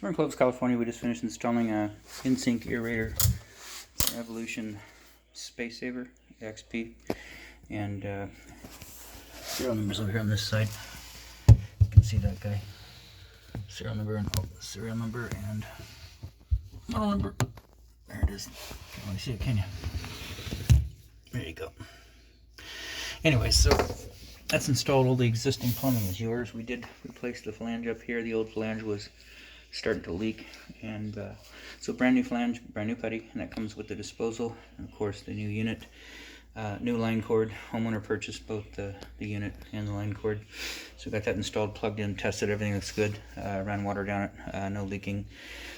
So we're in Clovis, California. We just finished installing a in-sink aerator, Evolution Space Saver XP, and serial numbers over here on this side. You can see that guy. Serial number and model number. There it is. Can't really see it, can you? There you go. Anyway, so that's installed. All the existing plumbing is yours. We did replace the flange up here. The old flange was starting to leak, and so brand new flange, brand new putty, and that comes with the disposal, and of course the new unit, new line cord. Homeowner purchased both the unit and the line cord, so we got that installed, plugged in, tested, everything looks good. Ran water down it, no leaking.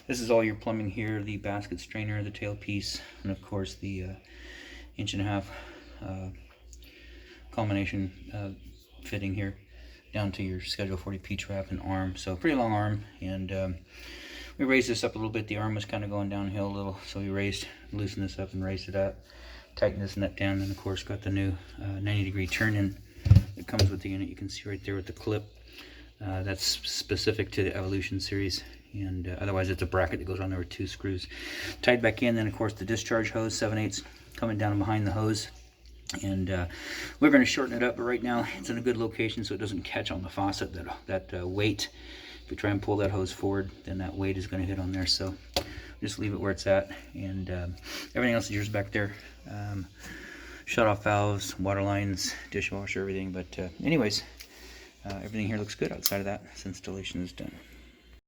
This is all your plumbing here: the basket strainer, the tailpiece, and of course the 1.5 inch combination fitting here down to your Schedule 40 P-trap and arm. So pretty long arm, and we raised this up a little bit. The arm was kind of going downhill a little, so we loosened this up and raised it up, tightened this nut down, and of course got the new 90-degree turn-in that comes with the unit. You can see right there with the clip. That's specific to the Evolution series, and otherwise it's a bracket that goes on there with 2 screws. Tied back in, then of course the discharge hose, 7/8 coming down behind the hose. And we're going to shorten it up, but right now it's in a good location so it doesn't catch on the faucet. That weight, if you try and pull that hose forward, then that weight is going to hit on there. So just leave it where it's at, and everything else is yours back there. Shut-off valves, water lines, dishwasher, everything. But anyways, everything here looks good outside of that. This installation is done.